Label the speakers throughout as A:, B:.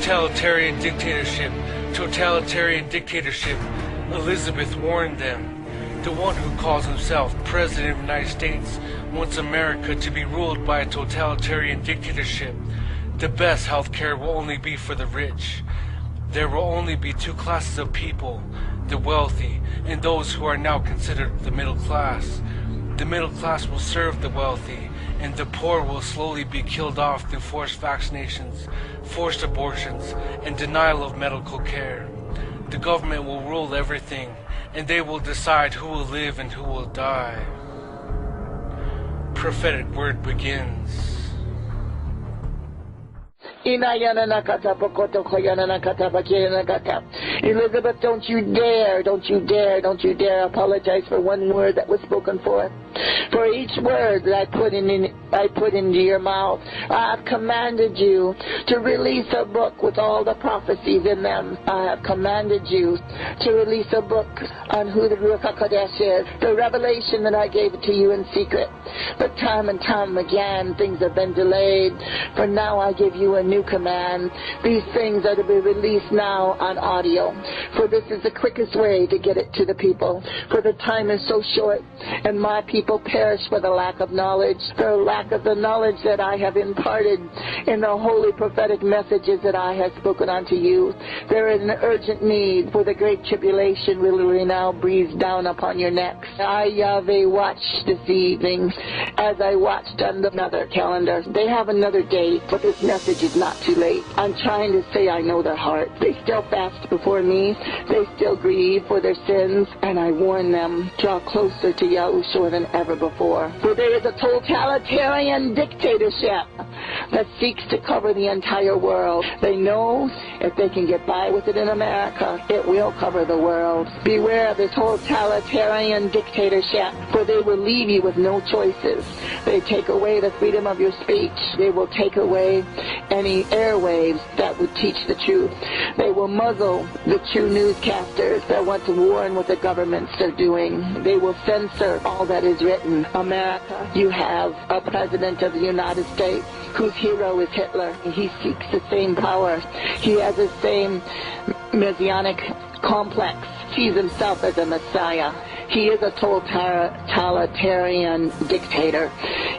A: Totalitarian dictatorship. Totalitarian dictatorship. Elizabeth warned them. The one who calls himself President of the United States wants America to be ruled by a totalitarian dictatorship. The best healthcare will only be for the rich. There will only be two classes of people, the wealthy and those who are now considered the middle class. The middle class will serve the wealthy, and the poor will slowly be killed off through forced vaccinations, forced abortions, and denial of medical care. The government will rule everything, and they will decide who will live and who will die. Prophetic word begins.
B: Elizabeth, don't you dare apologize for one word that was spoken forth. For each word that I put into your mouth, I have commanded you to release a book with all the prophecies in them. I have commanded you to release a book on who the Ruach HaKodesh is, the revelation that I gave to you in secret. But time and time again, things have been delayed. For now, I give you a new command. These things are to be released now on audio. For this is the quickest way to get it to the people. For the time is so short, and my people perish for the lack of knowledge, for lack of the knowledge that I have imparted in the holy prophetic messages that I have spoken unto you. There is an urgent need, for the great tribulation will now breathe down upon your necks. I, Yahweh, watched this evening as I watched on another calendar. They have another date, but this message is not too late. I'm trying to say I know their heart. They still fast before me. They still grieve for their sins, and I warn them, draw closer to Yahushua than ever before. For there is a totalitarian dictatorship that seeks to cover the entire world. They know if they can get by with it in America, it will cover the world. Beware of the totalitarian dictatorship, for they will leave you with no choices. They take away the freedom of your speech. They will take away any airwaves that would teach the truth. They will muzzle the true newscasters that want to warn what the governments are doing. They will censor all that is written. America, you have a president of the United States whose hero is Hitler. He seeks the same power. He has the same messianic complex. Sees himself as a messiah. He is a totalitarian dictator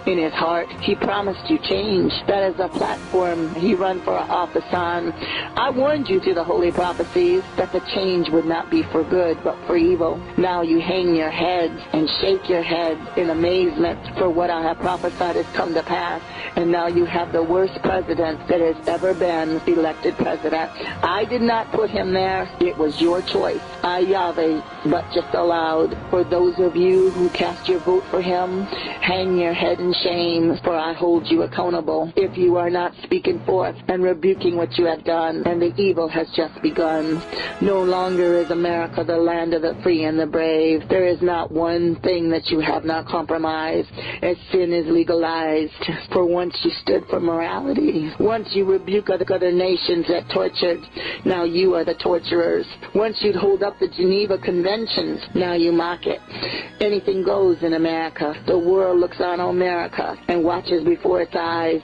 B: in his heart. He promised you change. That is a platform he ran for office on. I warned you through the holy prophecies that the change would not be for good but for evil. Now you hang your heads and shake your heads in amazement, for what I have prophesied has come to pass. And now you have the worst president that has ever been elected president. I did not put him there. It was your choice. I, Yahweh, but just allowed. For those of you who cast your vote for him, hang your head in shame, for I hold you accountable if you are not speaking forth and rebuking what you have done, and the evil has just begun. No longer is America the land of the free and the brave. There is not one thing that you have not compromised, as sin is legalized. For once you stood for morality. Once you rebuke other nations that tortured, now you are the torturers. Once you'd hold up the Geneva Conventions, now you mock it. Anything goes in America. The world looks on America and watches before its eyes.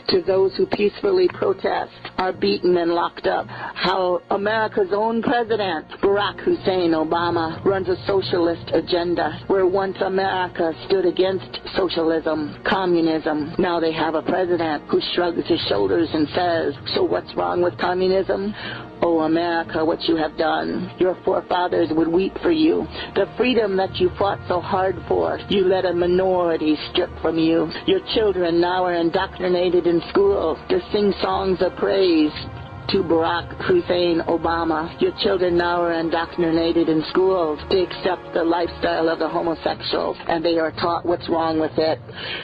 B: To those who peacefully protest are beaten and locked up. How America's own president, Barack Hussein Obama, runs a socialist agenda, where once America stood against socialism, communism. Now they have a president who shrugs his shoulders and says, so what's wrong with communism? Oh, America, what you have done. Your forefathers would weep for you. The freedom that you fought so hard for, you let a minority strip from you. Your children now are indoctrinated in school to sing songs of praise to Barack Hussein Obama. Your children now are indoctrinated in schools to accept the lifestyle of the homosexuals, and they are taught what's wrong with it.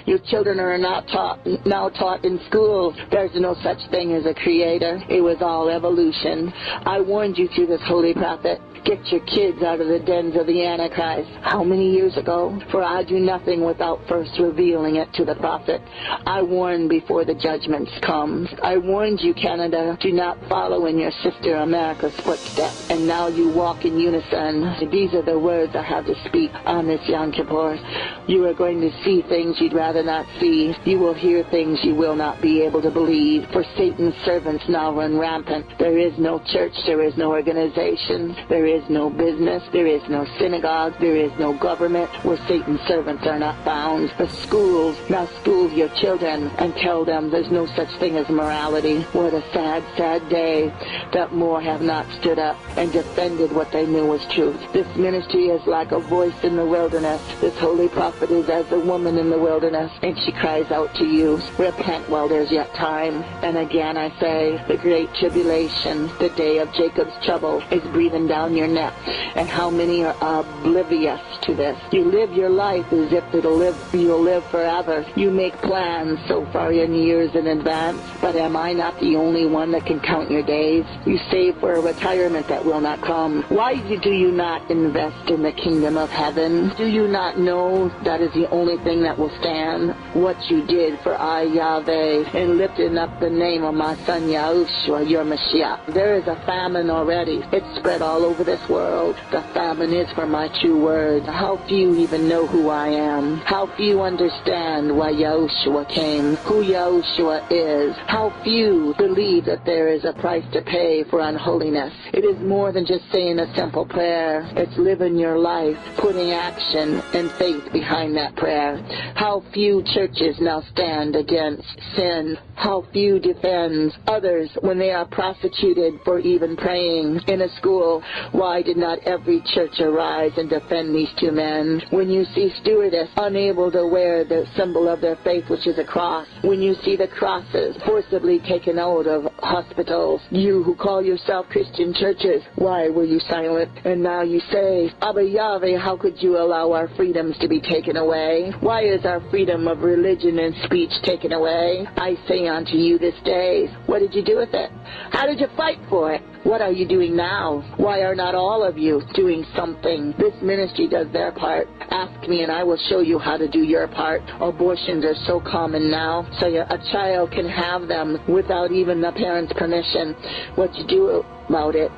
B: Your children are now taught in schools there's no such thing as a creator. It was all evolution. I warned you through this holy prophet. Get your kids out of the dens of the Antichrist. How many years ago? For I do nothing without first revealing it to the prophet. I warn before the judgments come. I warned you, Canada, do not stopped following your sister America's footsteps, and now you walk in unison. These are the words I have to speak on this Yom Kippur. You are going to see things you'd rather not see. You will hear things you will not be able to believe. For Satan's servants now run rampant. There is no church, there is no organization, there is no business, there is no synagogue, there is no government where Satan's servants are not found. The schools, now school your children and tell them there's no such thing as morality. What a sad, sad day that more have not stood up and defended what they knew was truth. This ministry is like a voice in the wilderness. This holy prophet is as a woman in the wilderness, and she cries out to you, repent while there's yet time. And again I say, the great tribulation, the day of Jacob's trouble, is breathing down your neck. And how many are oblivious to this? You live your life as if you'll live forever. You make plans so far in years in advance, but am I not the only one that can count your days? You save for a retirement that will not come. Why do you not invest in the kingdom of heaven? Do you not know that is the only thing that will stand? What you did for I, Yahweh, and lifting up the name of my son Yahushua, your Mashiach. There is a famine already. It's spread all over this world. The famine is for my true word. How few even know who I am. How few understand why Yahushua came, who Yahushua is. How few believe that there is a price to pay for unholiness. It is more than just saying a simple prayer. It's living your life, putting action and faith behind that prayer. How few churches now stand against sin. How few defend others when they are prosecuted for even praying in a school. Why did not every church arise and defend these two men? When you see stewardess unable to wear the symbol of their faith, which is a cross, when you see the crosses forcibly taken out of hospitals, you who call yourself Christian churches, why were you silent? And now you say, Abba Yahweh, how could you allow our freedoms to be taken away? Why is our freedom of religion and speech taken away? I say unto you this day, what did you do with it? How did you fight for it? What are you doing now? Why are not all of you doing something? This ministry does their part. Ask me and I will show you how to do your part. Abortions are so common now, so a child can have them without even the parent's permission. What you do about it?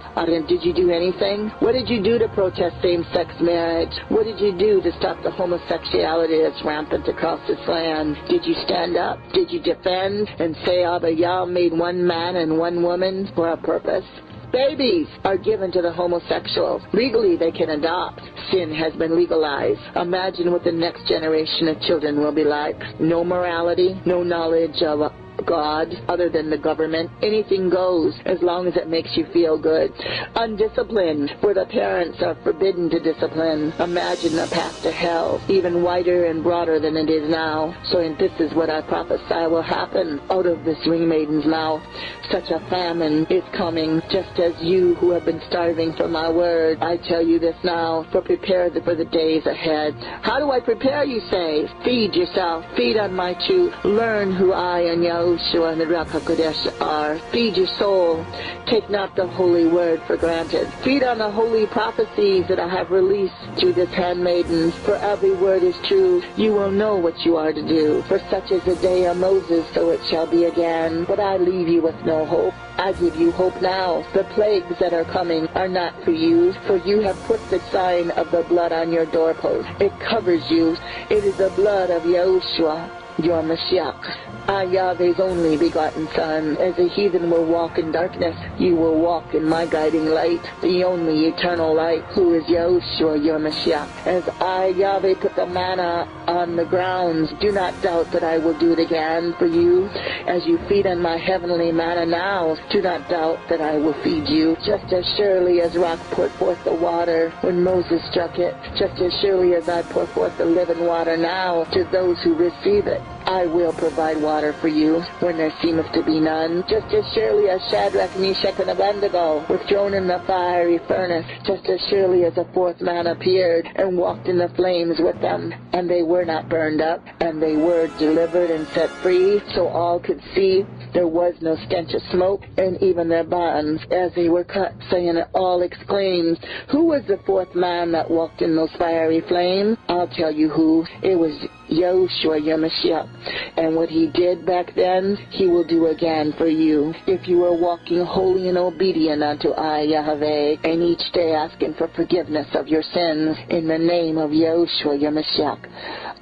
B: Did you do anything? What did you do to protest same-sex marriage? What did you do to stop the homosexuality that's rampant across this land? Did you stand up? Did you defend and say, Abba Yah made one man and one woman for a purpose? Babies are given to the homosexuals. Legally, they can adopt. Sin has been legalized. Imagine what the next generation of children will be like. No morality, no knowledge of God other than the government. Anything goes as long as it makes you feel good. Undisciplined, where the parents are forbidden to discipline. Imagine a path to hell, even wider and broader than it is now. So this is what I prophesy will happen out of this ring maiden's mouth. Such a famine is coming, just as you who have been starving for my word. I tell you this now, for prepare for the days ahead. How do I prepare, you say? Feed yourself. Feed on my truth. Learn who I and Yahushua and the Ruach HaKodesh are. Feed your soul. Take not the holy word for granted. Feed on the holy prophecies that I have released through this handmaiden. For every word is true. You will know what you are to do. For such is the day of Moses, so it shall be again. But I leave you with no hope. I give you hope now. The plagues that are coming are not for you, for you have put the sign of the blood on your doorpost. It covers you. It is the blood of Yahushua, your Mashiach. Yahweh's only begotten Son. As a heathen will walk in darkness, you will walk in my guiding light, the only eternal light, who is Yahushua, your Mashiach. As I, Yahweh, put the manna on the grounds, do not doubt that I will do it again for you. As you feed on my heavenly manna now, do not doubt that I will feed you. Just as surely as rock put forth the water when Moses struck it, just as surely as I pour forth the living water now to those who receive it, I will provide water for you when there seemeth to be none. Just as surely as Shadrach, Meshach, and Abednego were thrown in the fiery furnace, just as surely as a fourth man appeared and walked in the flames with them, and they were not burned up, and they were delivered and set free, so all could see there was no stench of smoke, and even their bonds, as they were cut, saying it all exclaimed, who was the fourth man that walked in those fiery flames? I'll tell you who. It was Yahushua, your Mashiach. And what he did back then, he will do again for you. If you are walking holy and obedient unto I, Yahweh, and each day asking for forgiveness of your sins in the name of Yahushua, your Mashiach,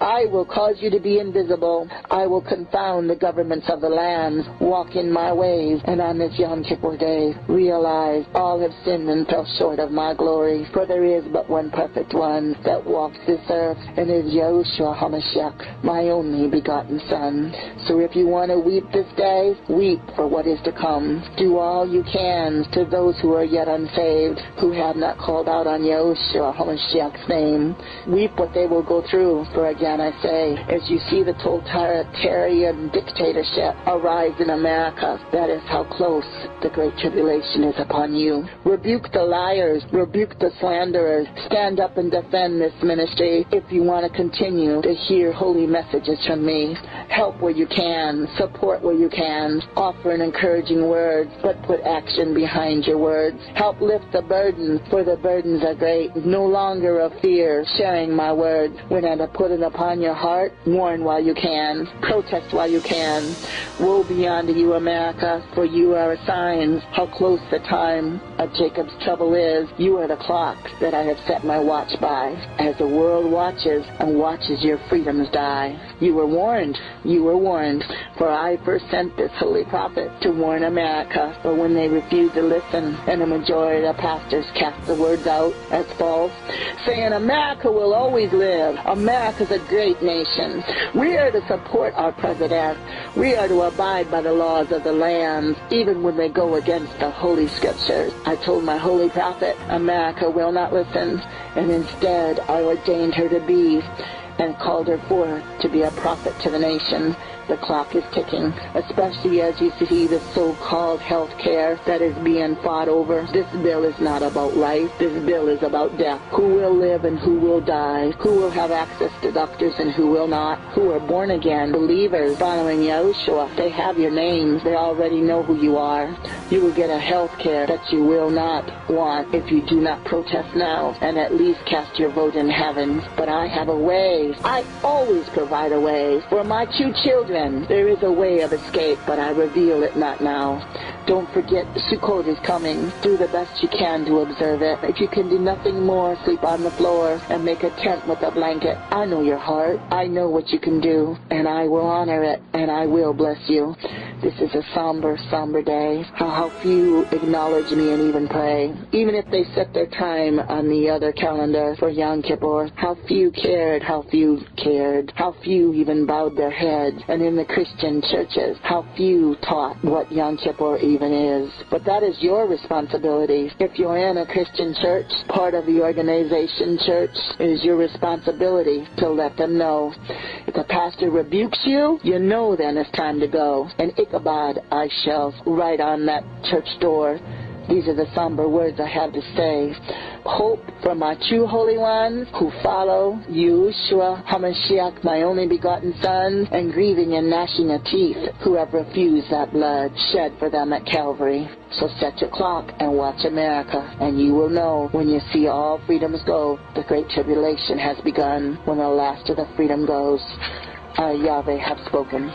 B: I will cause you to be invisible. I will confound the governments of the lands. Walk in my ways, and on this Yom Kippur day, realize all have sinned and fell short of my glory. For there is but one perfect one that walks this earth, and is Yahushua HaMashiach, my only begotten Son. So if you want to weep this day, weep for what is to come. Do all you can to those who are yet unsaved, who have not called out on Yahushua HaMashiach's name. Weep what they will go through, for again I say, as you see the totalitarian dictatorship arise in America, that is how close the Great Tribulation is upon you. Rebuke the liars, rebuke the slanderers, stand up and defend this ministry if you want to continue to hear holy messages from me. Help where you can, support where you can, offer an encouraging word, but put action behind your words. Help lift the burden, for the burdens are great. No longer of fear, sharing my words. When I put it upon your heart, warn while you can, protest while you can. Woe be unto you, America, for you are a sign how close the time of Jacob's trouble is. You are the clock that I have set my watch by, as the world watches and watches your freedoms die. You were warned, for I first sent this holy prophet to warn America, but when they refused to listen, and the majority of pastors cast the words out as false, saying America will always live, America's a great nation. We are to support our president. We are to abide by the laws of the land, even when they go against the holy scriptures. I told my holy prophet, America will not listen, and instead I ordained her to be, and called her forth to be a prophet to the nation. The clock is ticking, especially as you see the so-called health care that is being fought over. This bill is not about life. This bill is about death. Who will live and who will die? Who will have access to doctors and who will not? Who are born again believers following Yahushua? They have your names. They already know who you are. You will get a health care that you will not want if you do not protest now and at least cast your vote in heaven. But I have a way. I always provide a way. For my two children, there is a way of escape, but I reveal it not now. Don't forget, Sukkot is coming. Do the best you can to observe it. If you can do nothing more, sleep on the floor and make a tent with a blanket. I know your heart. I know what you can do, and I will honor it, and I will bless you. This is a somber, somber day. How few acknowledge me and even pray. Even if they set their time on the other calendar for Yom Kippur, how few cared, how few cared, how few even bowed their heads. And in the Christian churches, how few taught what Yom Kippur even is. But that is your responsibility. If you're in a Christian church, part of the organization church, it is your responsibility to let them know. If the pastor rebukes you, you know then it's time to go. And Ichabod I shall write on that church door. These are the somber words I have to say. Hope for my true holy ones who follow Yahushua HaMashiach, my only begotten Son, and grieving and gnashing of teeth who have refused that blood shed for them at Calvary. So set your clock and watch America, and you will know when you see all freedoms go, the Great Tribulation has begun, when the last of the freedom goes. I, Yahweh, have spoken.